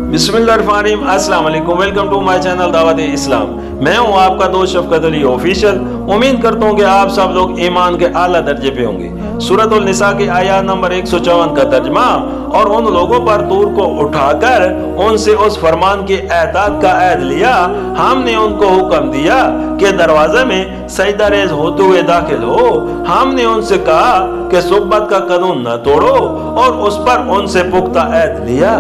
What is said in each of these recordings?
बिस्मिल्लाहिर्रहमानिर्रहीम, अस्सलाम वालेकुम, वेलकम टू माय चैनल दावत इस्लाम। मैं हूं आपका दोस्त शफकत अली ऑफिशियल। उम्मीद करता हूं कि आप सब लोग ईमान के आला दर्जे पे होंगे। सूरतुल निसा की आयत नंबर 154 का तर्जमा, और उन लोगों पर तूर को उठाकर उनसे उस फरमान के एताद का ऐद लिया, हमने उनको हुक्म दिया कि दरवाजे में सजदा रेज होते हुए दाखिल हो। हमने उनसे कहा कि सुब्बत का कानून न तोड़ो, और उस पर उनसे पुख्ता ऐद लिया।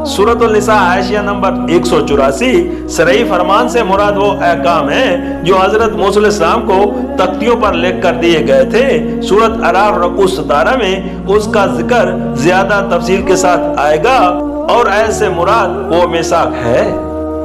सूरतुल निसा हाशिया नंबर 184। शरई फरमान से मुराद वो अहकाम है जो हजरत मूसा अलैहिस्सलाम को तख्तियों पर लिख कर दिए गए थे। सूरत अराफ रकू 17 में उसका जिक्र ज्यादा तफसील के साथ आएगा, और ऐसे मुराद वो मिसाक है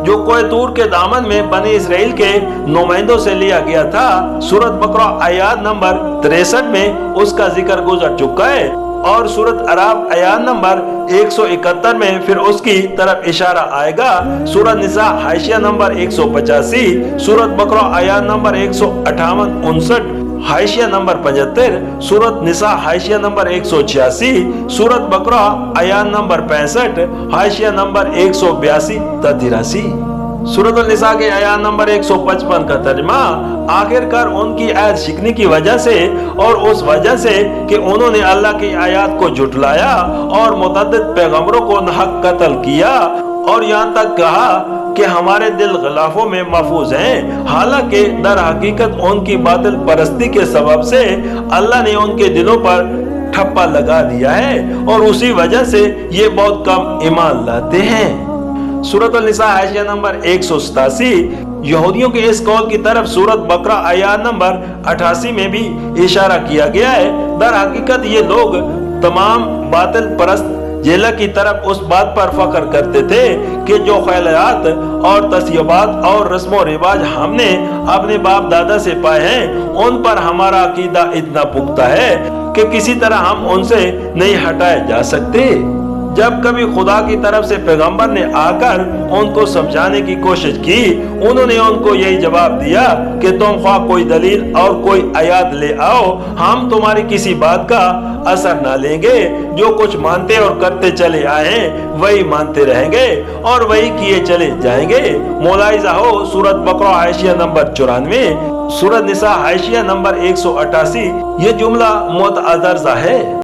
जो कोई तूर के दामन में बनी इसराइल के नुमाइंदों से लिया गया था। सूरत बकरा आयत नंबर 63 में उसका जिक्र गुजर चुका है, और सूरत अराफ आयत नंबर 171 में फिर उसकी तरफ इशारा आएगा। सूरत निसा हाशिया नंबर 185, सूरत बकरा आयत नंबर 158-59, हाशिया नंबर 75, सूरत निसा हाशिया नंबर 186, सूरत बकरा आयत नंबर 65, हाशिया नंबर 182-83। सूरतुल निसा के आयत नंबर 155 का तर्जमा, आखिरकार उनकी आयत शिकनी की वजह से, और उस वजह से कि उन्होंने अल्लाह की आयत को झुटलाया और मुतअद्दिद पैगंबरों को नाहक कत्ल किया, और यहाँ तक कहा कि हमारे दिल गिलाफों में महफूज हैं। हालांकि दर हकीकत उनकी बातिल परस्ती के सबब से अल्लाह ने उनके दिलों पर ठप्पा लगा दिया है, और उसी वजह से ये बहुत कम ईमान लाते हैं। सूरतुल निसा हाशिया नंबर 187। यहूदियों के इस कौल की तरफ सूरत बकरा आयत नंबर 88 में भी इशारा किया गया है। दर हकीकत ये लोग तमाम बातिल परस्त जेला की तरफ उस बात पर फख्र करते थे कि जो ख्यालात और तस्यबात और रस्म व रिवाज हमने अपने बाप दादा से पाए हैं, उन पर हमारा अकीदा इतना पुख्ता है कि किसी तरह हम उनसे नहीं हटाए जा सकते। जब कभी खुदा की तरफ से पैगंबर ने आकर उनको समझाने की कोशिश की, उन्होंने उनको यही जवाब दिया कि तुम ख्वाह कोई दलील और कोई आयत ले आओ, हम तुम्हारी किसी बात का असर ना लेंगे। जो कुछ मानते और करते चले आए वही मानते रहेंगे और वही किए चले जाएंगे। मुलाहिजा हो सूरत बकरा हाशिया नंबर 94, सूरत निसा हाशिया नंबर 188। ये जुमला मुतअद्दरजा है।